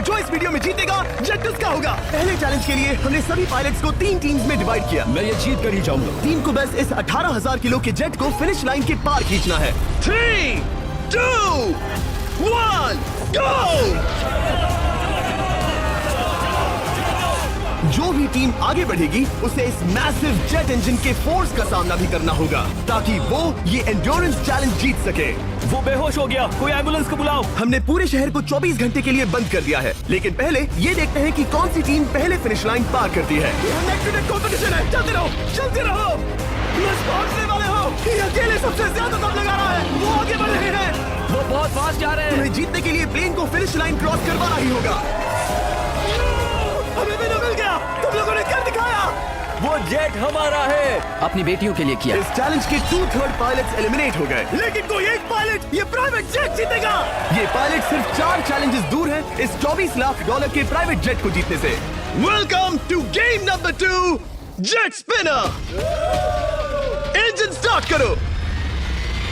जो इस वीडियो में जीतेगा जेट उसका होगा। पहले चैलेंज के लिए हमने सभी पायलट्स को 3 टीम्स में डिवाइड किया। मैं ये जीत कर ही जाऊंगा। टीम को बस इस 18,000 किलो के जेट को फिनिश लाइन के पार खींचना है। 3, 2, 1, गो! जो भी टीम आगे बढ़ेगी उसे इस मैसिव जेट इंजन के फोर्स का सामना भी करना होगा ताकि वो ये एंड्योरेंस चैलेंज जीत सके। वो बेहोश हो गया, कोई एम्बुलेंस को बुलाओ। हमने पूरे शहर को 24 घंटे के लिए बंद कर दिया है, लेकिन पहले ये देखते हैं कि कौन सी टीम पहले फिनिश लाइन पार करती है। कंपटीशन है, चलते रहो, चलते रहो। पहुंचने वाले हो। ये अकेले सबसे ज्यादा दम लगा रहा है, वो आगे बढ़ रहे हैं। वो बहुत फास्ट जा रहे हैं। तुम्हें जीतने के लिए प्लेन को फिनिश लाइन क्रॉस करवाना ही होगा। हमें भी मिल गया, तुम लोगों ने कर दिखाया। वो जेट हमारा है। अपनी बेटियों के लिए किया। इस चैलेंज के 2/3 पायलट्स एलिमिनेट हो गए, लेकिन कोई एक पायलट ये प्राइवेट जेट जीतेगा। ये पायलट सिर्फ 4 चैलेंजेस दूर है इस $24 लाख के प्राइवेट जेट को जीतने से। Welcome to game number 2, jet spinner. Engine start करो।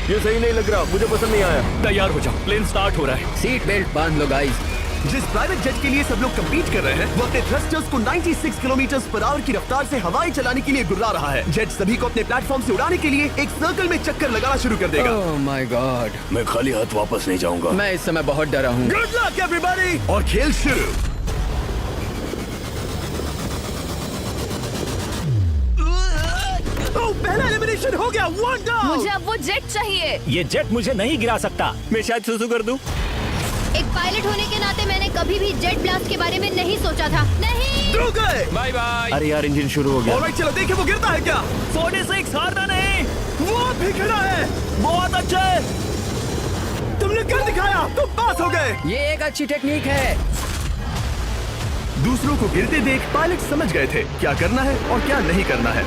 ये सही नहीं लग रहा, मुझे पसंद नहीं आया। तैयार हो जाओ, प्लेन स्टार्ट हो रहा है। सीट बेल्ट बांध लो गाइस। जिस प्राइवेट जेट के लिए सब लोग कम्पीट कर रहे हैं वो अपने थ्रस्टर्स को 96 किलोमीटर पर आवर की रफ्तार से हवाएं चलाने के लिए गुर्रा रहा है। जेट सभी को अपने प्लेटफॉर्म से उड़ाने के लिए एक सर्कल में चक्कर लगाना शुरू कर देगा। ओह माय गॉड, मैं खाली हाथ वापस नहीं जाऊंगा। मैं इस समय बहुत डरा हूँ। गुड लक एवरीबॉडी, और खेल शुरू। पहला एलिमिनेशन हो गया, 1 डाउन। मुझे अब वो जेट चाहिए। ये जेट मुझे नहीं गिरा सकता। मैं शायद सुसु कर दूं। एक पायलट होने के नाते मैंने कभी भी जेट ब्लास्ट के बारे में नहीं सोचा था। नहीं। रुक गए। Bye bye. अरे यार, इंजन शुरू हो गया। ऑलराइट, चलो देखें वो गिरता है क्या। 46 हारना नहीं। वो भी खड़ा है। बहुत अच्छा है। तुमने कर दिखाया, तुम पास हो गए। ये एक अच्छी टेक्निक है। दूसरों को गिरते देख पायलट समझ गए थे क्या करना है और क्या नहीं करना है।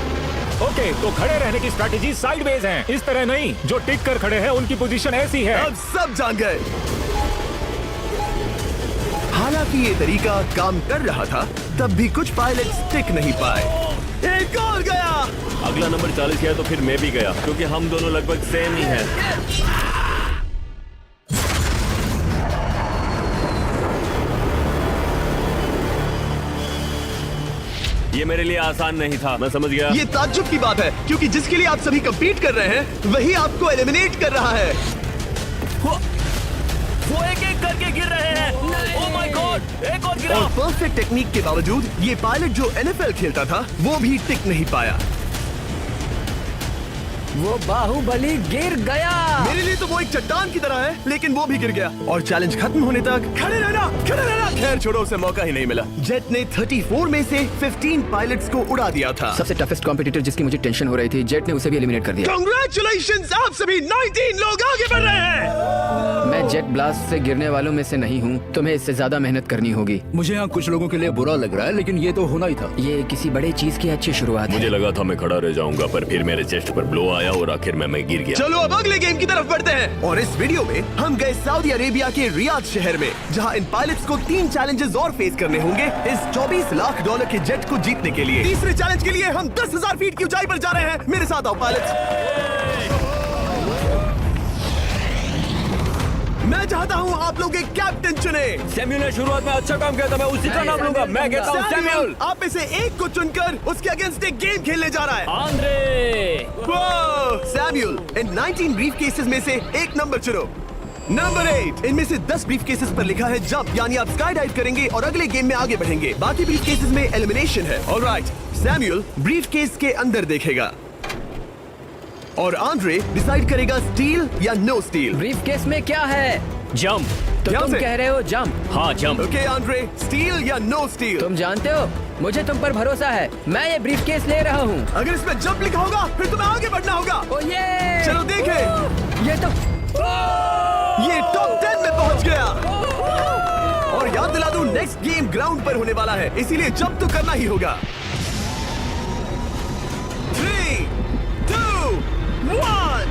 ओके, तो खड़े रहने की स्ट्रैटेजी साइडवेज है, इस तरह नहीं। जो टिक कर खड़े हैं उनकी पोजीशन ऐसी है। अब सब जान गए। हालांकि ये तरीका काम कर रहा था, तब भी कुछ पायलट टिक नहीं पाए। एक और गया। अगला नंबर 40 है तो फिर मैं भी गया, क्योंकि हम दोनों लगभग सेम ही हैं। ये मेरे लिए आसान नहीं था, मैं समझ गया। ये ताज्जुब की बात है, क्योंकि जिसके लिए आप सभी कम्पीट कर रहे हैं वही आपको एलिमिनेट कर रहा है। वो एक एक करके गिर रहे हैं। ओह माय गॉड, एक और गिरा। और परफेक्ट टेक्निक के बावजूद ये पायलट जो NFL खेलता था वो भी टिक नहीं पाया। वो बाहुबली गिर गया। मेरे लिए तो वो एक चट्टान की तरह है, लेकिन वो भी गिर गया। और चैलेंज खत्म होने तक खड़े रहना, खड़े रहना। खैर छोड़ो, उसे मौका ही नहीं मिला। जेट ने 34 में से 15 पायलट्स को उड़ा दिया था। सबसे टफेस्ट कॉम्पिटिटर जिसकी मुझे टेंशन हो रही थी, जेट ने उसे भी एलिमिनेट कर दिया। कांग्रेचुलेशंस, आप सभी 19 लोग आगे बढ़ रहे हैं। मैं जेट ब्लास्ट से गिरने वालों में से नहीं हूँ, तुम्हें इससे ज्यादा मेहनत करनी होगी। मुझे यहाँ कुछ लोगों के लिए बुरा लग रहा है, लेकिन ये तो होना ही था। ये किसी बड़े चीज की अच्छी शुरुआत मुझे है। लगा था मैं खड़ा रह जाऊंगा, पर फिर मेरे चेस्ट पर ब्लो आया और आखिर में मैं गिर गया। चलो अब अगले गेम की तरफ बढ़ते हैं। और इस वीडियो में हम गए सऊदी अरेबिया के रियाद शहर में, जहां इन पायलट्स को 3 चैलेंजेस और फेस करने होंगे इस $24 लाख के जेट को जीतने के लिए। तीसरे चैलेंज के लिए हम 10,000 फीट की ऊंचाई पर जा रहे हैं। मेरे साथ आओ पायलट्स। मैं चाहता हूँ आप लोग एक कैप्टन चुने। सैम्यूल ने शुरुआत में अच्छा काम किया था, मैं उसी का नाम लूंगा। मैं कहता हूँ सैम्यूल। आप में से एक को चुनकर उसके अगेंस्ट एक गेम खेलने जा रहा है। आंद्रे। सैम्यूल, इन 19 ब्रीफ केसेस में से एक नंबर चुनो। नंबर 8। इनमें से 10 ब्रीफ केसेस पर लिखा है जंप, यानी आप स्काई डाइव करेंगे और अगले गेम में आगे बढ़ेंगे। बाकी ब्रीफ केसेस में एलिमिनेशन है। ऑलराइट, सैम्यूल ब्रीफ केस के अंदर देखेगा और आंद्रे डिसाइड करेगा स्टील या नो स्टील। ब्रीफ केस में क्या है? जंप। तो ध्यान तुम से। कह रहे हो जंप। हाँ, जंप। ओके आंद्रे, स्टील या नो स्टील? तुम जानते हो, मुझे तुम पर भरोसा है। मैं ये ब्रीफ केस ले रहा हूँ। अगर इसमें जंप लिखा होगा फिर तुम्हें आगे बढ़ना होगा। ओ ये चलो देखें। ये तो ये टॉप 10 में पहुंच गया। और याद दिला दूं, नेक्स्ट गेम ग्राउंड पर होने वाला है, इसीलिए जंप तो करना ही होगा। 3, 2, 1।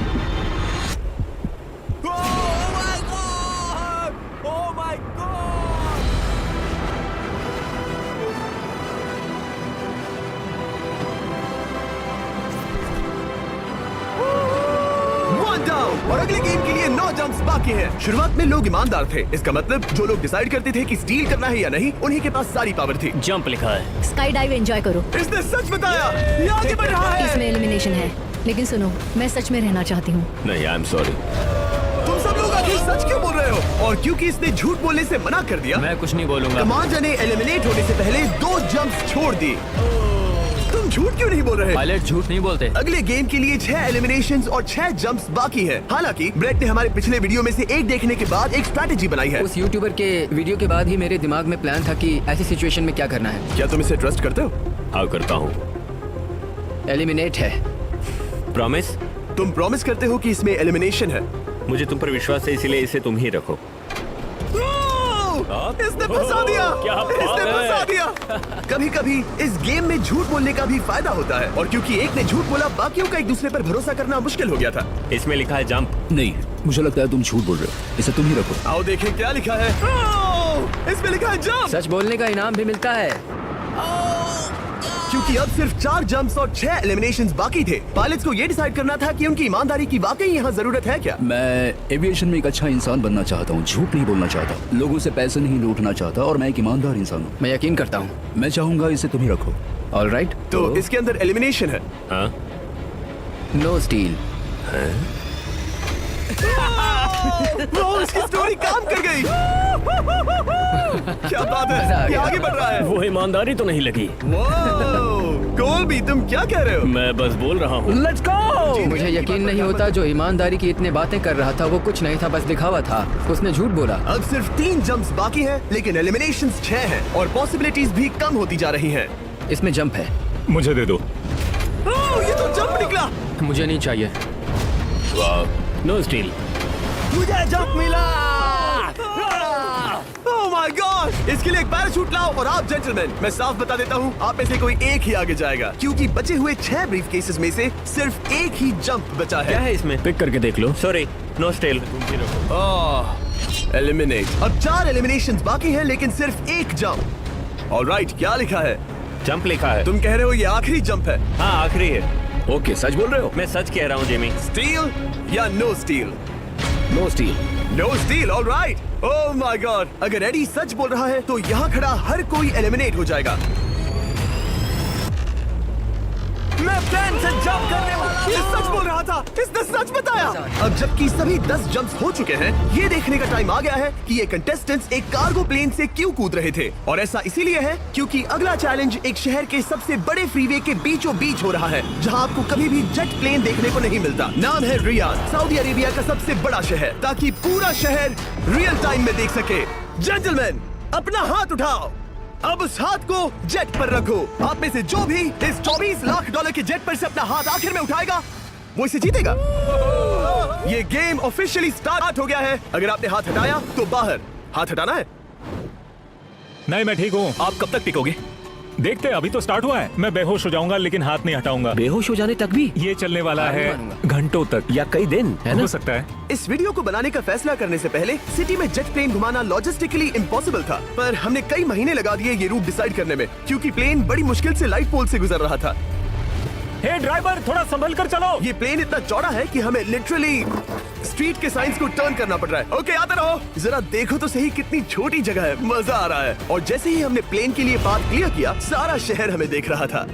और अगले गेम के लिए 9 जंप्स बाकी हैं। शुरुआत में लोग ईमानदार थे, इसका मतलब जो लोग डिसाइड करते थे कि स्टील करना है या नहीं, उन्हीं के पास सारी पावर थी। जंप लिखा है। स्काई डाइव एंजॉय करो। इसने सच बताया, ये आगे बढ़ रहा है। इसमें एलिमिनेशन है, लेकिन सुनो, मैं सच में रहना चाहती हूँ। नहीं, आई एम सॉरी। तुम सब लोग आखिर सच क्यों बोल रहे हो? और क्योंकि इसने झूठ बोलने से मना कर दिया, मैं कुछ नहीं बोलूंगा। कमांडर ने एलिमिनेट होने से पहले 2 जंप्स छोड़ दी। तुम झूठ क्यों नहीं बोल रहे? पायलट झूठ नहीं बोलते। अगले गेम के लिए 6 एलिमिनेशंस और 6 जंप्स बाकी हैं। हालांकि ब्रेट ने हमारे पिछले वीडियो में से एक देखने के बाद एक स्ट्रैटेजी बनाई है। उस यूट्यूबर के वीडियो के बाद ही मेरे दिमाग में प्लान था कि ऐसी सिचुएशन में क्या करना है। क्या तुम इसे ट्रस्ट करते हो? हाँ, करता हूँ। एलिमिनेट है। प्रॉमिस? तुम प्रॉमिस करते हो कि इसमें एलिमिनेशन है? मुझे तुम पर विश्वास है, इसीलिए इसे तुम ही रखो। इसने फंसा दिया। क्या बात इसने है। फंसा दिया। कभी-कभी इस गेम में झूठ बोलने का भी फायदा होता है, और क्योंकि एक ने झूठ बोला, बाकियों का एक दूसरे पर भरोसा करना मुश्किल हो गया था। इसमें लिखा है जंप। नहीं, मुझे लगता है तुम झूठ बोल रहे हो। इसे तुम ही रखो। आओ देखें क्या लिखा है। इसमें लिखा है जंप। सच बोलने का इनाम भी मिलता है। क्योंकि अब सिर्फ 4 जंप्स और 6 एलिमिनेशंस बाकी थे। पायलट्स को ये डिसाइड करना था कि उनकी ईमानदारी की वाकई यहाँ जरूरत है क्या। मैं एविएशन में एक अच्छा इंसान बनना चाहता हूँ, झूठ नहीं बोलना चाहता, लोगों से पैसे नहीं लूटना चाहता, और मैं एक ईमानदार इंसान हूँ। मैं यकीन करता हूँ। मैं चाहूंगा इसे तुम ही रखो। All right. तो इसके अंदर एलिमिनेशन है। हाँ? No steal. वो इसकी स्टोरी काम कर गई। क्या बात मजा आ है, ये गया। आगे बढ़ रहा है। वो ईमानदारी तो नहीं लगी। कोलबी, तुम क्या कह रहे हो? मैं बस बोल रहा हूँ। Let's go. मुझे यकीन नहीं होता जो ईमानदारी की इतने बातें कर रहा था वो कुछ नहीं था, बस दिखावा था। उसने झूठ बोला। अब सिर्फ 3 जंप्स बाकी हैं, लेकिन एलिमिनेशंस 6 हैं और पॉसिबिलिटीज भी कम होती जा रही हैं। इसमें जंप है। मुझे दे दो। ये तो जंप निकला। मुझे नहीं चाहिए। No steel. मुझे जंप मिला। ओह माय गॉड! इसके लिए एक पैराशूट लाओ। और आप जेंटलमैन, मैं साफ बता देता हूँ, आप में से कोई एक ही आगे जाएगा, क्योंकि बचे हुए 6 ब्रीफ केसेस में से सिर्फ एक ही जंप बचा क्या है। है इसमें? पिक करके देख लो। Sorry, no steal. एलिमिनेट। अब 4 एलिमिनेशंस बाकी हैं, लेकिन सिर्फ एक जंप। ऑलराइट, क्या लिखा है? जंप लिखा है। तुम कह रहे हो ये आखिरी जंप है? हाँ, आखिरी है। ओके, सच बोल रहे हो? मैं सच कह रहा हूँ जिमी। स्टील या no steal? No steal. No steal, alright. Oh my god! अगर एडी सच बोल रहा है तो यहाँ खड़ा हर कोई एलिमिनेट हो जाएगा। मैं प्लेन से जंप करने वाला। ये सच बोल रहा था, इसने सच बताया। अब जबकि सभी 10 जंप्स हो चुके हैं, ये देखने का टाइम आ गया है कि ये कंटेस्टेंट्स एक कार्गो प्लेन से क्यों कूद रहे थे। और ऐसा इसीलिए है क्योंकि अगला चैलेंज एक शहर के सबसे बड़े फ्रीवे के बीचों बीच हो रहा है, जहां आपको कभी भी जेट प्लेन देखने को नहीं मिलता। नाम है रियाद, सऊदी अरेबिया का सबसे बड़ा शहर, ताकि पूरा शहर रियल टाइम में देख सके। जेंटलमैन, अपना हाथ उठाओ। अब उस हाथ को जेट पर रखो। आप में से जो भी इस 24 लाख डॉलर के जेट पर से अपना हाथ आखिर में उठाएगा, वो इसे जीतेगा। ये गेम ऑफिशियली स्टार्ट हो गया है। अगर आपने हाथ हटाया तो बाहर। हाथ हटाना है। नहीं, मैं ठीक हूँ। आप कब तक टिकोगे? देखते हैं, अभी तो स्टार्ट हुआ है। मैं बेहोश हो जाऊंगा लेकिन हाथ नहीं हटाऊंगा। बेहोश हो जाने तक भी? ये चलने वाला हार नहीं है मानूंगा। घंटों तक या कई दिन? हो सकता है। इस वीडियो को बनाने का फैसला करने से पहले सिटी में जेट प्लेन घुमाना लॉजिस्टिकली इम्पॉसिबल था, पर हमने कई महीने लगा दिए ये रूट डिसाइड करने में, क्योंकि प्लेन बड़ी मुश्किल से लाइट पोल से गुजर रहा था। हे ड्राइवर, थोड़ा संभल कर चलो। ये प्लेन इतना चौड़ा है कि हमें लिटरली स्ट्रीट के साइंस को टर्न करना पड़ रहा है। ओके, आते रहो। जरा देखो तो सही कितनी छोटी जगह है, मजा आ रहा है। और जैसे ही हमने प्लेन के लिए पाथ क्लियर किया, सारा शहर हमें देख रहा था।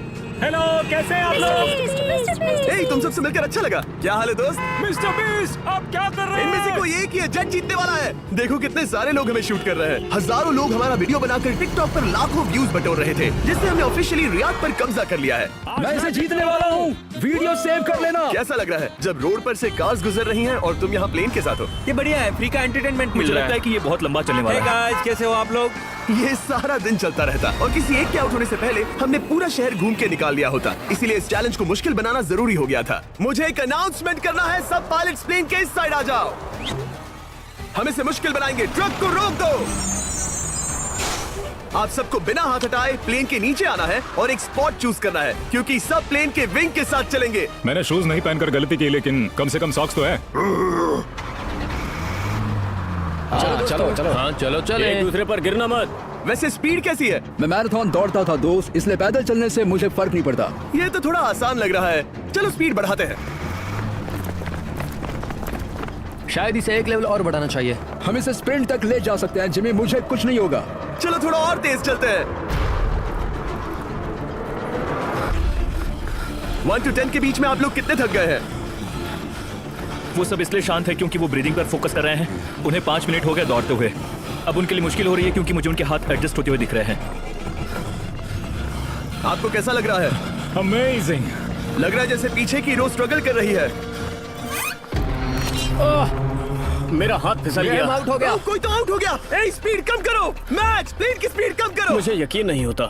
हेलो, कैसे हैं आप लोग? ए, तुम सबसे मिलकर अच्छा लगा। क्या हाल है दोस्त? मिस्टर बीस्ट, आप क्या कर रहे हैं? इनमें से कोई एक ही है जेट जीतने वाला है। देखो कितने सारे लोग हमें शूट कर रहे हैं। हजारों लोग हमारा वीडियो बनाकर टिकटॉक पर लाखों व्यूज बटोर रहे थे, जिससे हमने ऑफिशियली रियाद पर कब्जा कर लिया है। मैं इसे जीतने वाला हूँ। वीडियो सेव कर लेना। कैसा लग रहा है जब रोड पर से कार्स गुजर रही हैं और तुम यहाँ प्लेन के साथ हो? ये बढ़िया है, फ्री का एंटरटेनमेंट मिल मुझे रहा लगता है कि ये बहुत लंबा चलने वाला है। गाइस, कैसे हो आप लोग? ये सारा दिन चलता रहता और किसी एक के आउट होने से पहले हमने पूरा शहर घूम के निकाल लिया होता। इसीलिए इस चैलेंज को मुश्किल बनाना जरूरी हो गया था। मुझे एक अनाउंसमेंट करना है। सब पायलट्स प्लेन के इस साइड आ जाओ। हम इसे मुश्किल बनाएंगे। ट्रक को रोक दो। आप सबको बिना हाथ हटाए प्लेन के नीचे आना है और एक स्पॉट चूज करना है, क्योंकि सब प्लेन के विंग के साथ चलेंगे। मैंने शूज नहीं पहनकर गलती की, लेकिन कम से कम सॉक्स तो है। चलो। हाँ, चलो चले। एक दूसरे पर गिरना मत। वैसे स्पीड कैसी है? मैं मैराथन दौड़ता था दोस्त, इसलिए पैदल चलने से मुझे फर्क नहीं पड़ता। ये तो थोड़ा आसान लग रहा है। चलो स्पीड बढ़ाते हैं। शायद इसे एक लेवल और बढ़ाना चाहिए। हम इसे स्प्रिंट तक ले जा सकते हैं जिमी, मुझे कुछ नहीं होगा। चलो थोड़ा और तेज चलते हैं। 1 to 10 के बीच में आप लोग कितने थक गए हैं? वो सब इसलिए शांत है क्योंकि वो ब्रीदिंग पर फोकस कर रहे हैं। उन्हें 5 मिनट हो गए दौड़ते हुए। अब उनके लिए मुश्किल हो रही है क्योंकि मुझे उनके हाथ एडजस्ट होते हुए दिख रहे हैं। आपको कैसा लग रहा है? अमेजिंग। लग रहा है जैसे पीछे की रो स्ट्रगल कर रही है। मेरा हाथ फिसल गया। आउट हो गया। कोई तो आउट हो गया। ए, स्पीड कम करो। मैच प्लेन की स्पीड कम करो। मुझे यकीन नहीं होता,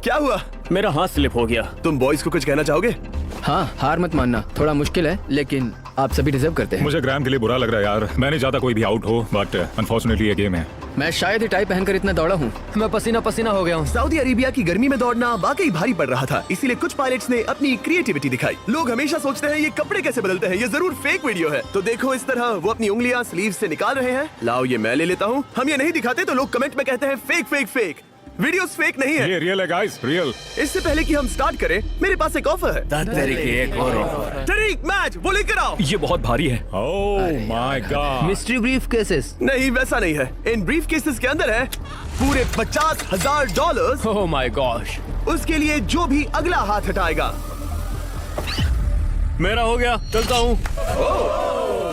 क्या हुआ? मेरा हाथ स्लिप हो गया। तुम बॉयज को कुछ कहना चाहोगे? हाँ, हार मत मानना। थोड़ा मुश्किल है लेकिन आप सभी डिजर्व करते हैं। मुझे ग्राम के लिए बुरा लग रहा है यार। मैं नहीं चाहता कोई भी आउट हो, बट अनफॉर्चुनेटली ये गेम है। मैं शायद ही टाई पहनकर इतना दौड़ा हूँ। मैं पसीना पसीना हो गया हूँ। सऊदी अरेबिया की गर्मी में दौड़ना वाकई भारी पड़ रहा था, इसीलिए कुछ पायलट्स ने अपनी क्रिएटिविटी दिखाई। लोग हमेशा सोचते हैं ये कपड़े कैसे बदलते हैं, ये जरूर फेक वीडियो है। तो देखो इस तरह वो अपनी उंगलियां स्लीव से निकाल रहे हैं। लाओ ये मैं ले लेता हूँ। हम ये नहीं दिखाते तो लोग कमेंट में कहते हैं fake fake fake. Videos fake नहीं है। ये रियल है गाइस, रियल। इससे पहले कि हम स्टार्ट करें, मेरे पास एक ऑफर है। तरीक मैच वो लेकर आओ। ये बहुत भारी है। ओह my God. Mystery brief cases. नहीं वैसा नहीं है। इन ब्रीफ केसेस के अंदर है पूरे $50,000। Oh my gosh. उसके लिए जो भी अगला हाथ हटाएगा। मेरा हो गया, चलता हूँ।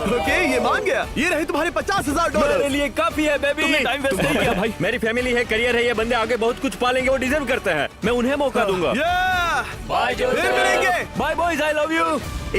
ओके, ये मान गया। ये रहे तुम्हारे $50,000। मेरे लिए काफी है बेबी। तुमने टाइम वेस्ट नहीं किया भाई। मेरी फैमिली है, करियर है, ये बंदे आगे बहुत कुछ पालेंगे, वो डिजर्व करते हैं। मैं उन्हें मौका दूंगा। बाय फिर मिलेंगे। Bye boys, I love you.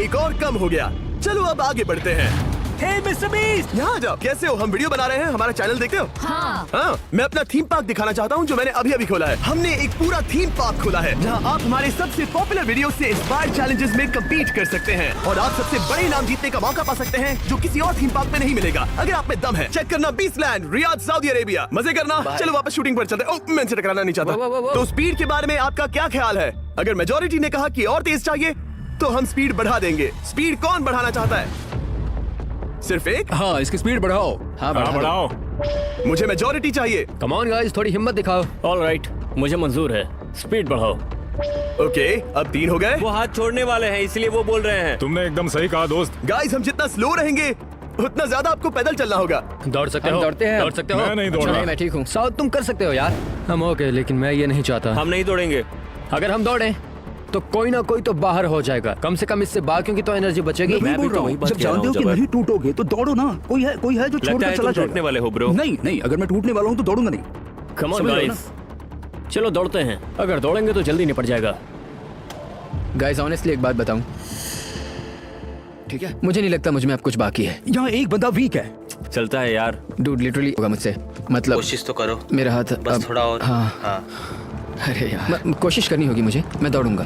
एक और कम हो गया। चलो अब आगे बढ़ते हैं। हे मिस्टर बीस्ट, यहाँ आ जाओ। कैसे हो? हम वीडियो बना रहे हैं, हमारा चैनल देखते हो? हाँ, मैं अपना थीम पार्क दिखाना चाहता हूँ जो मैंने अभी अभी खोला है। हमने एक पूरा थीम पार्क खोला है जहाँ आप हमारे सबसे पॉपुलर वीडियो से इंस्पायर्ड चैलेंजेस में कम्पीट कर सकते हैं और आप सबसे बड़े इनाम जीतने का मौका पा सकते हैं जो किसी और थीम पार्क में नहीं मिलेगा। अगर आप में दम है, चेक करना बीचलैंड, रियाद, सऊदी अरेबिया। मजे करना। चलो वापस शूटिंग पर चलते हैं। मैं इनसे टकराना नहीं चाहता। तो स्पीड के बारे में आपका क्या ख्याल है? अगर मेजोरिटी ने कहा कि और तेज चाहिए तो हम स्पीड बढ़ा देंगे। स्पीड कौन बढ़ाना चाहता है? सिर्फ एक? हाँ, इसकी स्पीड बढ़ाओ। हाँ, बढ़ाओ। मुझे मेजोरिटी चाहिए। कम ऑन गाइस, थोड़ी हिम्मत दिखाओ। ऑलराइट, मुझे मंजूर है। स्पीड बढ़ाओ। ओके, अब 3 हो गए। वो हाथ छोड़ने वाले हैं इसलिए वो बोल रहे हैं। तुमने एकदम सही कहा दोस्त। गाइस, हम जितना स्लो रहेंगे उतना ज्यादा आपको पैदल चलना होगा। दौड़ सकते हो? दौड़ते हैं। दौड़ सकते हो? मैं नहीं दौड़ अच्छा, रहा। मैं ठीक हूँ। साउथ तुम कर सकते हो यार। हम ओके, लेकिन मैं ये नहीं चाहता। हम नहीं दौड़ेंगे। अगर हम दौड़े तो कोई ना कोई तो बाहर हो जाएगा। कम से कम इससे बाकियों की तो एनर्जी बचेगी। मैं बोल रहा हूँ, जब जानते हो कि नहीं टूटोगे तो दौड़ो ना। कोई है जो लगता छोड़कर है चला तुम टूटने जाएगा। वाले हो ब्रो। नहीं, अगर मैं टूटने वाला हूँ तो दौड़ूंगा नहीं। कम ऑन समझ रहे हो गाइस, चलो दौड़ते हैं। अगर दौड़ेंगे तो जल्दी निपट जाएगा। गाइस ऑनेस्टली एक बात बताऊं, ठीक है? मुझे नहीं लगता मुझ में अब कुछ बाकी है। यहाँ एक बंदा वीक है। चलता है यार। डूड लिटरली होगा मुझसे। मतलब कोशिश तो करो। मेरा हाथ बस थोड़ा और। हाँ। अरे यार, कोशिश करनी होगी मुझे। मैं दौड़ूंगा।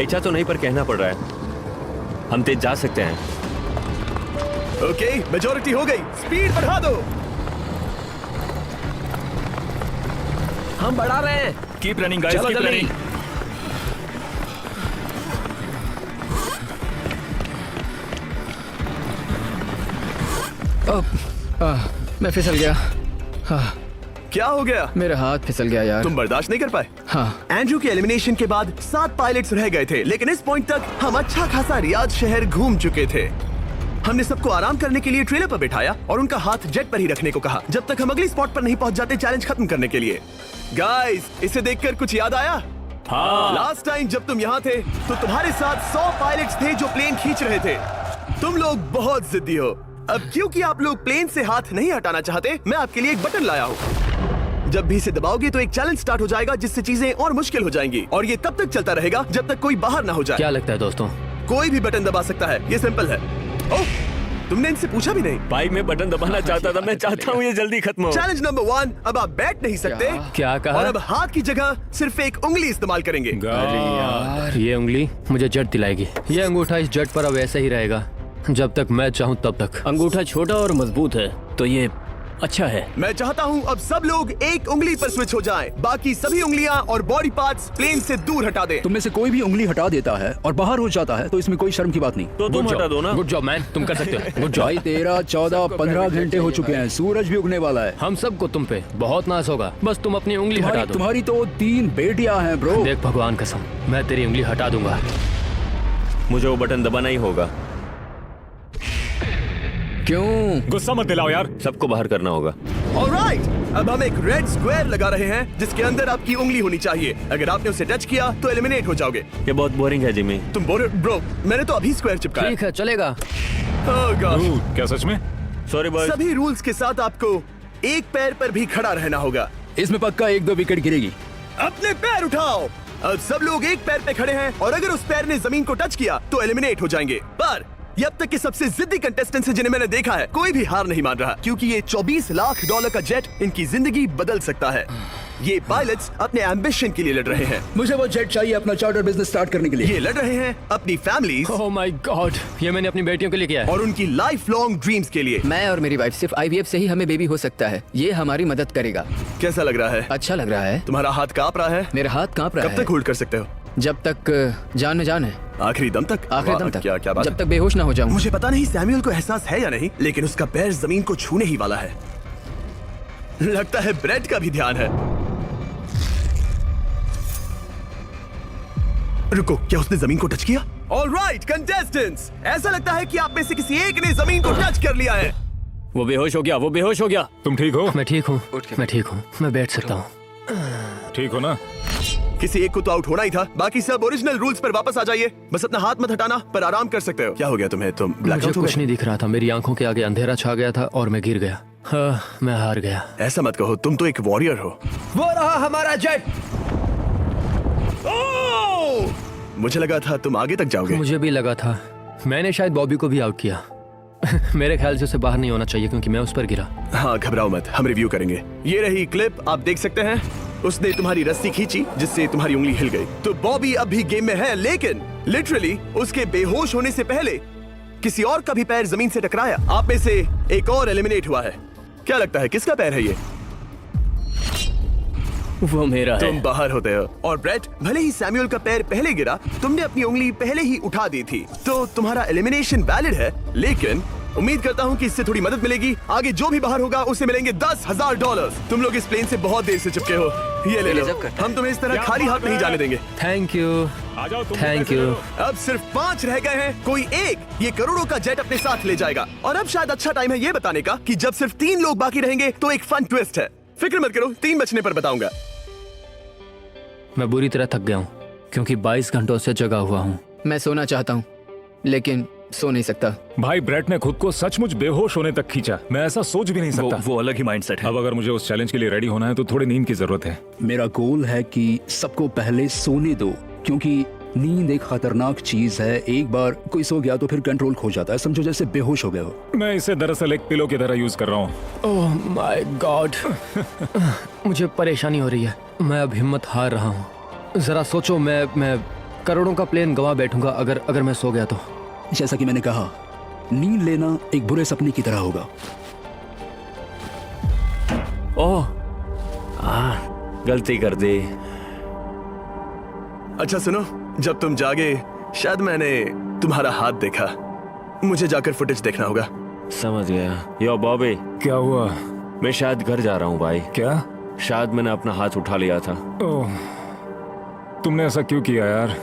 इच्छा तो नहीं पर कहना पड़ रहा है। हम तेज जा सकते हैं। ओके, मेजोरिटी हो गई। स्पीड बढ़ा दो। हम बढ़ा रहे हैं। Keep running guys, keep running. मैं फिसल गया। क्या हो गया? मेरा हाथ फिसल गया यार। तुम बर्दाश्त नहीं कर पाए? हाँ। एंड्रू के एलिमिनेशन के बाद 7 पायलट्स रह गए थे, लेकिन इस पॉइंट तक हम अच्छा खासा रियाद शहर घूम चुके थे। हमने सबको आराम करने के लिए ट्रेलर पर बिठाया और उनका हाथ जेट पर ही रखने को कहा जब तक हम अगली स्पॉट पर नहीं पहुंच जाते चैलेंज खत्म करने के लिए। गाइस, इसे देखकर कुछ याद आया? हाँ। लास्ट टाइम जब तुम यहाँ थे तो तुम्हारे साथ 100 पायलट्स थे जो प्लेन खींच रहे थे। तुम लोग बहुत जिद्दी हो। अब क्योंकि आप लोग प्लेन से हाथ नहीं हटाना चाहते, मैं आपके लिए एक बटन लाया हूँ। जब भी इसे दबाओगे तो एक चैलेंज स्टार्ट हो जाएगा जिससे चीजें और मुश्किल हो जाएंगी और ये तब तक चलता रहेगा जब तक कोई बाहर ना हो जाए। क्या लगता है दोस्तों? कोई भी बटन दबा सकता है, ये सिंपल है। ओह, तुमने इनसे पूछा भी नहीं। भाई मैं बटन दबाना चाहता था। मैं चाहता हूँ ये जल्दी खत्म हो। चैलेंज नंबर 1, अब आप बैठ नहीं सकते। क्या कहा? और अब हाथ की जगह सिर्फ एक उंगली इस्तेमाल करेंगे। यार, ये उंगली मुझे जट दिलाएगी। ये अंगूठा इस जट पर अब ऐसे ही रहेगा जब तक मैं चाहूँ तब तक। अंगूठा छोटा और मजबूत है तो ये अच्छा है। मैं चाहता हूँ अब सब लोग एक उंगली पर स्विच हो जाएं। बाकी सभी उंगलियां और बॉडी पार्ट्स प्लेन से दूर हटा दें। तुम में से कोई भी उंगली हटा देता है और बाहर हो जाता है तो इसमें कोई शर्म की बात नहीं। तो तुम हटा दो ना। गुड जॉब मैन, तुम कर सकते हो। Good job. भाई 13, 14, 15 घंटे हो चुके हैं। सूरज भी उगने वाला है। हम सबको तुम पे बहुत नाज होगा। बस तुम अपनी उंगली हटा दो। तुम्हारी तो 3 बेटियां हैं ब्रो। देख भगवान कसम, मैं तेरी उंगली हटा दूंगा। मुझे वो बटन दबाना ही होगा। क्यों? गुस्सा मत दिलाओ यार। सबको बाहर करना होगा। ऑलराइट, अब हम एक रेड स्क्वायर लगा रहे हैं जिसके अंदर आपकी उंगली होनी चाहिए। अगर आपने उसे टच किया तो एलिमिनेट हो जाओगे। ये बहुत बोरिंग है जिमी। तुम बोल ब्रो, मैंने तो अभी स्क्वायर चिपकाया। ठीक है, चलेगा। Oh gosh। क्या सच में? Sorry boy. सभी रूल्स के साथ आपको एक पैर पर भी खड़ा रहना होगा। इसमें पक्का 1-2 विकेट गिरेगी। अपने पैर उठाओ। अब सब लोग एक पैर पे खड़े हैं और अगर उस पैर ने जमीन को टच किया तो एलिमिनेट हो जाएंगे। पर ये अब तक के सबसे जिद्दी कंटेस्टेंट्स हैं जिन्हें मैंने देखा है। कोई भी हार नहीं मान रहा क्योंकि ये $24 लाख का जेट इनकी जिंदगी बदल सकता है। ये पायलट्स अपने एम्बिशन के लिए लड़ रहे हैं। मुझे वो जेट चाहिए अपना चार्टर बिजनेस स्टार्ट करने के लिए। ये लड़ रहे हैं अपनी फैमिलीज ओह माय गॉड, ये मैंने अपनी बेटियों के लिए किया है। और उनकी लाइफ लॉन्ग ड्रीम्स के लिए। मैं और मेरी वाइफ सिर्फ IVF से ही हमें बेबी हो सकता है। ये हमारी मदद करेगा। कैसा लग रहा है? अच्छा लग रहा है। तुम्हारा हाथ कांप रहा है? मेरा हाथ कांप रहा कब तक होल्ड कर सकते हो? है जब तक जान में जान है। आखिरी दम तक? आखिरी वाह, दम तक। क्या बात जब है। तक बेहोश ना हो जाऊं। मुझे पता नहीं सैमुअल को एहसास है या नहीं, लेकिन उसका पैर जमीन को छूने ही वाला है। लगता है ब्रेड का भी ध्यान है। रुको, क्या उसने जमीन को टच किया? ऑलराइट कंटेस्टेंट्स, ऐसा लगता है कि आप में से किसी एक ने जमीन को टच कर लिया है। वो बेहोश हो गया, वो बेहोश हो गया। तुम ठीक हो? मैं ठीक हूँ, मैं ठीक हूँ, मैं बैठ सकता हूँ। ठीक हो ना? किसी एक को तो आउट होना ही था। बाकी सब ओरिजिनल रूल्स पर वापस आ जाइए। बस अपना हाथ मत हटाना, पर आराम कर सकते हो। क्या हो गया तुम्हें? तुम मुझे ब्लैकआउट हो कुछ गए? नहीं दिख रहा था। मेरी आंखों के आगे अंधेरा छा गया था और मैं गिर गया। हाँ, मैं हार गया। ऐसा मत कहो, तुम तो एक वॉरियर हो। वो रहा हमारा जेट। ओह! मुझे लगा था तुम आगे तक जाओगे। मुझे भी लगा था। मैंने शायद बॉबी को भी आउट किया। मेरे ख्याल से उसे बाहर नहीं होना चाहिए क्योंकि मैं उस पर गिरा। हाँ, घबराओ मत, हम रिव्यू करेंगे। ये रही क्लिप, आप देख सकते हैं। उसने तुम्हारी रस्सी खींची जिससे तुम्हारी उंगली हिल गई। तो बॉबी अब भी गेम में है, लेकिन लिटरली उसके बेहोश होने से पहले किसी और का भी पैर जमीन से टकराया। आप में से एक और एलिमिनेट हुआ है। क्या लगता है किसका पैर है ये? वो मेरा है। तुम बाहर होते हो। और ब्रेट, भले ही सैमुअल का पैर पहले गिरा, तुमने अपनी उंगली पहले ही उठा दी थी, तो तुम्हारा एलिमिनेशन वैलिड है। लेकिन उम्मीद करता हूँ कि इससे थोड़ी मदद मिलेगी। आगे जो भी बाहर होगा उसे मिलेंगे $10,000। तुम लोग इस प्लेन से बहुत देर से चिपके हो। ये ले लो, हम तुम्हें इस तरह खाली हाथ नहीं जाने देंगे। थैंक यू, आ जाओ तुम। Thank you. अब सिर्फ 5 रह गए हैं। कोई एक ये करोड़ों का जेट अपने साथ ले जाएगा। और अब शायद अच्छा टाइम है ये बताने का कि जब सिर्फ 3 लोग बाकी रहेंगे तो एक फन ट्विस्ट है। फिक्र मत करो, 3 बचने पर बताऊंगा। मैं बुरी तरह थक गया हूँ क्योंकि 22 घंटों से जगा हुआ हूँ। मैं सोना चाहता हूँ लेकिन सो नहीं सकता। भाई ब्रेट ने खुद को सचमुच बेहोश होने तक खींचा। मैं ऐसा सोच भी नहीं सकता। वो अलग ही माइंडसेट है। अब अगर मुझे उस चैलेंज के लिए रेडी होना है तो थोड़ी नींद की जरूरत है। मेरा गोल है कि सबको पहले सोने दो, क्योंकि नींद एक खतरनाक चीज है। एक बार कोई सो गया तो फिर कंट्रोल खो जाता है। समझो जैसे बेहोश हो गए हो। मैं इसे दरअसल एक पिलो की तरह यूज कर रहा हूँ। ओह माय गॉड, मुझे परेशानी हो रही है। मैं अब हिम्मत हार रहा हूँ। जरा सोचो, मैं करोड़ों का प्लेन गवा बैठूंगा अगर मैं सो गया तो। जैसा कि मैंने कहा, नींद लेना एक बुरे सपने की तरह होगा। ओह, गलती कर दी। अच्छा सुनो, जब तुम जागे शायद मैंने तुम्हारा हाथ देखा। मुझे जाकर फुटेज देखना होगा। समझ गया। यो बॉबी, क्या हुआ? मैं शायद घर जा रहा हूँ भाई। क्या? शायद मैंने अपना हाथ उठा लिया था। ओह, तुमने ऐसा क्यों किया यार?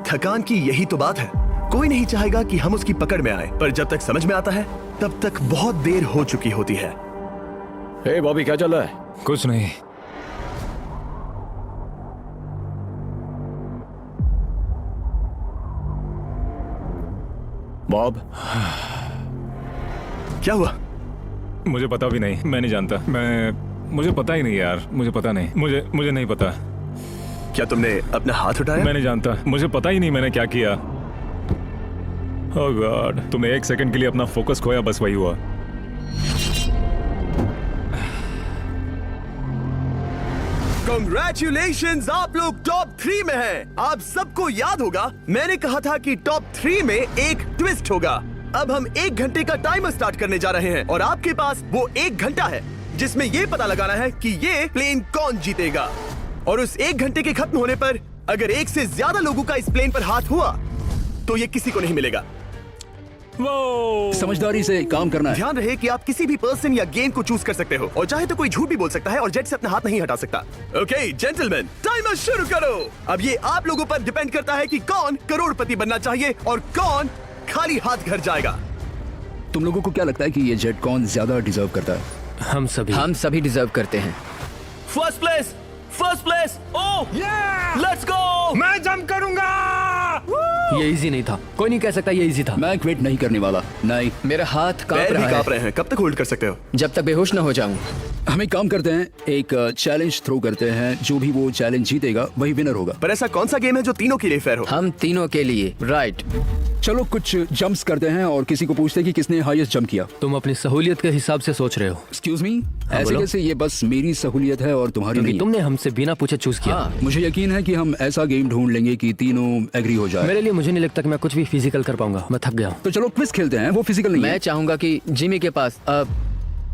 थकान की यही तो बात है। कोई नहीं चाहेगा कि हम उसकी पकड़ में आए, पर जब तक समझ में आता है तब तक बहुत देर हो चुकी होती है। हे बॉबी, क्या चल रहा है? कुछ नहीं। बॉब, क्या हुआ? मुझे पता भी नहीं। मैं नहीं जानता। मुझे पता ही नहीं यार। मुझे पता नहीं। मुझे नहीं पता। क्या तुमने अपना हाथ उठाया? मैं नहीं जानता। मुझे पता ही नहीं मैंने क्या किया। ओह गॉड, तुमने 1 सेकंड के लिए अपना फोकस खोया, बस वही हुआ। Congratulations, आप लोग टॉप 3 में हैं। आप सबको याद होगा मैंने कहा था कि टॉप 3 में एक ट्विस्ट होगा। अब हम 1 घंटे का टाइमर स्टार्ट करने जा रहे हैं और आपके पास वो 1 घंटा है जिसमें ये पता लगाना है कि ये प्लेन कौन जीतेगा। और उस 1 घंटे के खत्म होने पर अगर 1 से ज्यादा लोगों का इस प्लेन पर हाथ हुआ तो ये किसी को नहीं मिलेगा। समझदारी से काम करना है। ध्यान रहे कि आप किसी भी पर्सन या गेम को चूज कर सकते हो और चाहे तो कोई झूठ भी बोल सकता है और जेट से अपना हाथ नहीं हटा सकता। ओके जेंटलमैन, टाइमर शुरू करो। अब ये आप लोगों पर डिपेंड करता है कि कौन करोड़पति बनना चाहिए और कौन खाली हाथ घर जाएगा। तुम लोगों को क्या लगता है कि ये जेट कौन ज्यादा डिजर्व करता है? हम सभी डिजर्व करते हैं। First place. Oh let's go. मैं जंप करूंगा। ये इजी नहीं था, कोई नहीं कह सकता ये इजी था। मैं क्विट नहीं करने वाला। नहीं, मेरा हाथ कांप पैर भी रहा कांप है रहे हैं। कब तक होल्ड कर सकते हो? जब तक बेहोश न हो जाऊं। हम एक काम करते हैं, एक चैलेंज थ्रो करते हैं। जो भी वो चैलेंज जीतेगा वही विनर होगा। पर ऐसा कौन सा गेम है जो तीनों के लिए फेयर हो? हम तीनों के लिए। राइट। चलो कुछ जंप्स करते हैं और किसी को पूछते हैं कि किसने हाईएस्ट जंप किया। तुम अपनी सहूलियत के हिसाब से सोच रहे हो। एक्सक्यूज मी, ऐसे बोलो। कैसे? ये बस मेरी सहूलियत है और तुम्हारी क्योंकि नहीं। तुमने हमसे बिना पूछे चूज किया। हाँ। मुझे यकीन है कि हम ऐसा गेम ढूंढ लेंगे कि तीनों एग्री हो जाए। मेरे लिए मुझे नहीं लगता कि मैं कुछ भी फिजिकल कर पाऊंगा, मैं थक गया हूँ। तो चलो क्विज खेलते हैं। वो फिजिकल नहीं मैं है। चाहूंगा कि जिमी के पास अब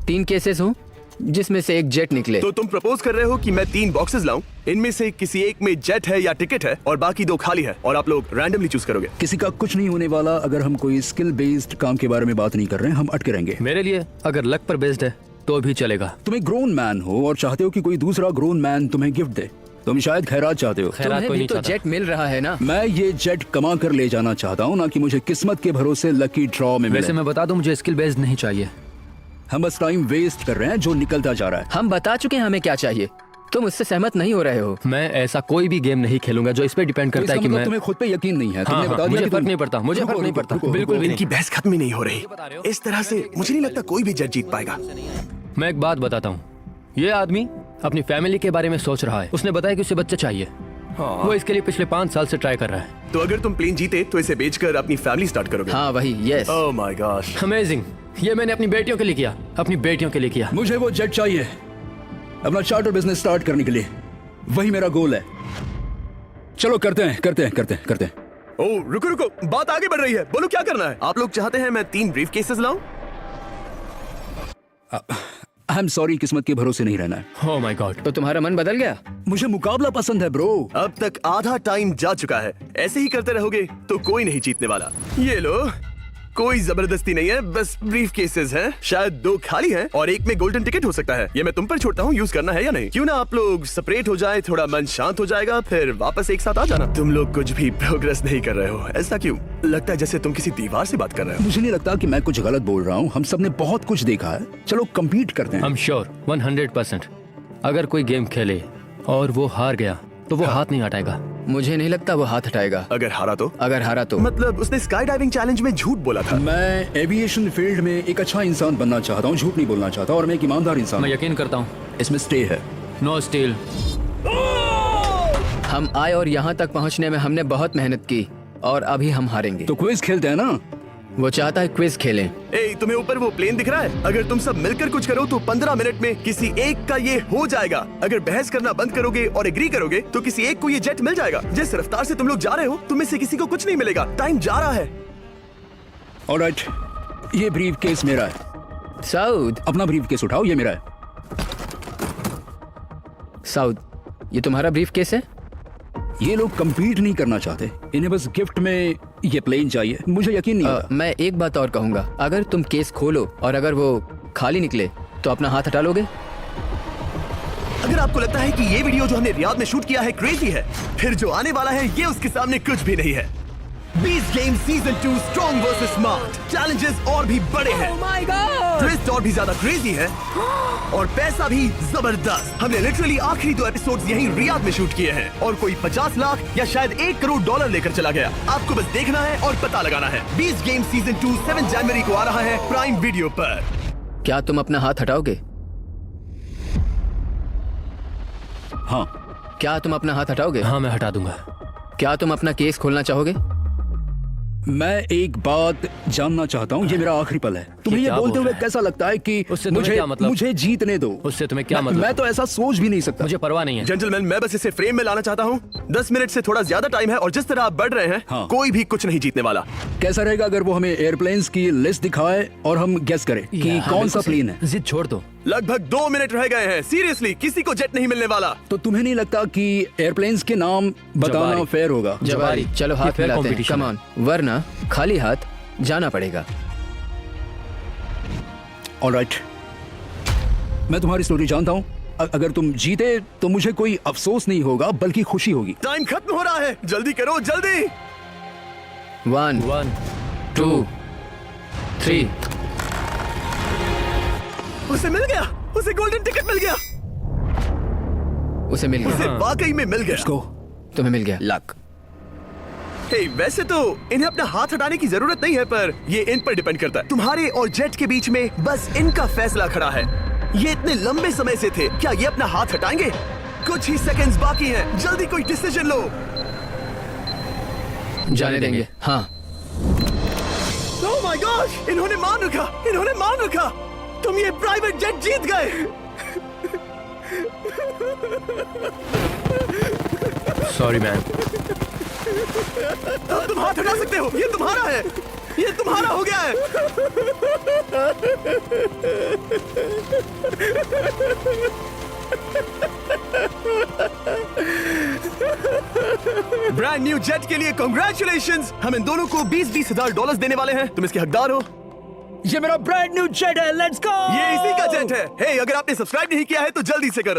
3 केसेस हो जिसमें से एक जेट निकले। तो तुम प्रपोज कर रहे हो कि मैं 3 बॉक्सेस लाऊं, इनमें से किसी एक में जेट है या टिकट है और बाकी 2 खाली है और आप लोग रैंडमली चूज करोगे। किसी का कुछ नहीं होने वाला। अगर हम कोई स्किल बेस्ड काम के बारे में बात नहीं कर रहे हैं, हम अटके रहेंगे। मेरे लिए अगर लक पर बेस्ड है तो भी चलेगा। तुम एक ग्रोन मैन हो और चाहते हो कि कोई दूसरा ग्रोन मैन तुम्हें गिफ्ट दे। तुम शायद खैरात चाहते हो। खैरात तुम्हें कोई भी नहीं तो चाहता। जेट मिल रहा है ना। मैं ये जेट कमा कर ले जाना चाहता हूँ, ना कि मुझे किस्मत के भरोसे लकी ड्रॉ में वैसे मिले। मैं बता दूं, मुझे स्किल बेस्ड नहीं चाहिए। हम बस टाइम वेस्ट कर रहे हैं जो निकलता जा रहा है। हम बता चुके हैं हमें क्या चाहिए। तुम उससे सहमत नहीं हो रहे हो। मैं ऐसा कोई भी गेम नहीं खेलूंगा जो इस पे डिपेंड तो करता इसका है कि मतलब मैं तुम्हें खुद पे यकीन नहीं है। तुमने हाँ, बता दिया मुझे कि फर्क तुम- नहीं पड़ता, मुझे रुको, फर्क नहीं रुको, पड़ता, रुको, बिल्कुल भी इनकी बहस खत्म ही नहीं हो रही। इस तरह से मुझे नहीं लगता कोई भी जेट जीत पाएगा। मैं एक बात बताता हूँ। ये आदमी अपनी फैमिली के बारे में सोच रहा है। उसने बताया कि उसे बच्चे चाहिए। वो इसके लिए पिछले 5 साल से ट्राई कर रहा है। तो अगर तुम प्लेन जीते तो इसे बेचकर अपनी फैमिली स्टार्ट करोगे। हाँ वही। Yes. Oh my gosh. Amazing. ये मैंने अपनी बेटियों के लिए किया, अपनी बेटियों के लिए किया। मुझे वो जेट चाहिए अपना चार्टर बिजनेस स्टार्ट करने के लिए। वही मेरा गोल है। चलो करते हैं। ओह रुको, बात आगे बढ़ रही है। बोलो क्या करना है? आप लोग चाहते हैं मैं 3 ब्रीफ केसेस लाऊं? आई एम सॉरी, किस्मत के भरोसे नहीं रहना है। ओह माय गॉड। तो तुम्हारा मन बदल गया? मुझे मुकाबला पसंद है ब्रो। अब तक आधा टाइम जा चुका है। ऐसे ही करते रहोगे तो कोई नहीं जीतने वाला। ये लो, कोई जबरदस्ती नहीं है, बस ब्रीफ केसेस हैं। शायद 2 खाली हैं और एक में गोल्डन टिकट हो सकता है। ये मैं तुम पर छोड़ता हूँ, यूज करना है या नहीं। क्यों ना आप लोग सेपरेट हो जाए, थोड़ा मन शांत हो जाएगा, फिर वापस एक साथ आ जाना। तुम लोग कुछ भी प्रोग्रेस नहीं कर रहे हो। ऐसा क्यों? लगता है जैसे तुम किसी दीवार से बात कर रहे हो। मुझे नहीं लगता कि मैं कुछ गलत बोल रहा हूँ। हम सब ने बहुत कुछ देखा है। चलो कम्पीट करते हैं। I'm sure 100% अगर कोई गेम खेले और वो हार गया तो वो हाथ नहीं हटाएगा। मुझे नहीं लगता वो हाथ हटाएगा। अगर हारा तो? अगर हारा तो मतलब उसने स्काई डाइविंग चैलेंज में झूठ बोला था। मैं एविएशन फील्ड में एक अच्छा इंसान बनना चाहता हूँ, झूठ नहीं बोलना चाहता, और मैं एक ईमानदार इंसान मैं हूँ। यकीन करता हूँ। इसमें स्टे है। No steal. हम आए और यहाँ तक पहुँचने में हमने बहुत मेहनत की और अभी हम हारेंगे। तो क्विज खेलते हैं ना। वो चाहता है क्विज खेलें। ए, तुम्हें ऊपर वो प्लेन दिख रहा है? अगर तुम सब मिलकर कुछ करो तो 15 मिनट में किसी एक का ये हो जाएगा। अगर बहस करना बंद करोगे और एग्री करोगे तो किसी एक को ये जेट मिल जाएगा। जिस रफ्तार से तुम लोग जा रहे हो, तुम में से किसी को कुछ नहीं मिलेगा। टाइम जा रहा है। ऑलराइट, ये ब्रीफ केस मेरा है। साउद। अपना ब्रीफ केस उठाओ, ये मेरा है। साउद, ये तुम्हारा ब्रीफ केस है? ये लोग compete नहीं करना चाहते, इन्हें बस गिफ्ट में ये प्लेन चाहिए। मुझे यकीन नहीं आता। मैं एक बात और कहूंगा। अगर तुम केस खोलो और अगर वो खाली निकले तो अपना हाथ हटा लोगे? अगर आपको लगता है कि ये वीडियो जो हमने रियाद में शूट किया है क्रेजी है, फिर जो आने वाला है ये उसके सामने कुछ भी नहीं है। बीस game season 2 strong versus smart. Challenges और भी बड़े हैं। ट्विस्ट और भी ज्यादा क्रेजी है और पैसा भी जबरदस्त। हमने लिटरली आखिरी 2 एपिसोड्स यहीं रियाद में शूट किए हैं और कोई 50 लाख या शायद $1 करोड़ लेकर चला गया। आपको बस देखना है और पता लगाना है। 20 गेम सीजन 2 7 जनवरी को आ रहा है प्राइम वीडियो पर। क्या तुम अपना हाथ हटाओगे? हाँ। क्या तुम अपना हाथ हटाओगे? हाँ, मैं हटा दूंगा। क्या तुम अपना केस खोलना चाहोगे? मैं एक बात जानना चाहता हूँ, ये मेरा आखिरी पल है। तुम्हें ये क्या बोलते बोल हुए रहा है? कैसा लगता है कि उससे तुम्हें क्या मतलब? मुझे जीतने दो? उससे तुम्हें क्या मैं- मतलब? मैं तो ऐसा सोच भी नहीं सकता। मुझे परवाह नहीं है। जेंटलमैन, मैं बस इसे फ्रेम में लाना चाहता हूँ। 10 मिनट से थोड़ा ज्यादा टाइम है और जिस तरह आप बढ़ रहे हैं, हाँ। कोई भी कुछ नहीं जीतने वाला। कैसा रहेगा अगर वो हमें एयरप्लेन्स की लिस्ट दिखाए और हम गेस करें कि हाँ, कौन सा बिल्कुल प्लेन है? सही। जिद छोड़ दो। लगभग 2 मिनट रह गए हैं। सीरियसली, किसी को जेट नहीं मिलने वाला। तो तुम्हें नहीं लगता कि एयरप्लेन्स के नाम बताना जवारी। फेयर होगा? जवारी। चलो ये हाथ fair मिलाते हैं। competition come on. वरना खाली हाथ जाना पड़ेगा। ऑलराइट, मैं तुम्हारी स्टोरी जानता हूँ। अगर तुम जीते तो मुझे कोई अफसोस नहीं होगा बल्कि खुशी होगी। टाइम खत्म हो रहा है, जल्दी करो जल्दी। 1 2 3। उसे मिल गया, उसे गोल्डन टिकट मिल गया, उसे मिल उसे गया। वाकई में मिल गया। तुम्हें मिल गया लक। हे, वैसे तो इन्हें अपना हाथ हटाने की जरूरत नहीं है, पर ये इन पर डिपेंड करता है। तुम्हारे और जेट के बीच में बस इनका फैसला खड़ा है। ये इतने लंबे समय से थे, क्या ये अपना हाथ हटाएंगे? कुछ ही सेकंड्स बाकी हैं, जल्दी कोई डिसीजन लो। जाने देंगे। हाँ। ओह माय गॉड, इन्होंने मान रखा, इन्होंने मान रखा। तुम ये प्राइवेट जेट जीत गए। Sorry man. अब तुम हाथ हटा सकते हो, ये तुम्हारा है, ये तुम्हारा हो गया है। ब्रांड न्यू जेट के लिए कांग्रेचुलेशंस। हम इन दोनों को 20-20 हजार डॉलर्स देने वाले हैं। तुम इसके हकदार हो। ये मेरा ब्रांड न्यू जेट है, लेट्स गो। ये इसी का जेट है। हे, अगर आपने सब्सक्राइब नहीं किया है तो जल्दी से करो।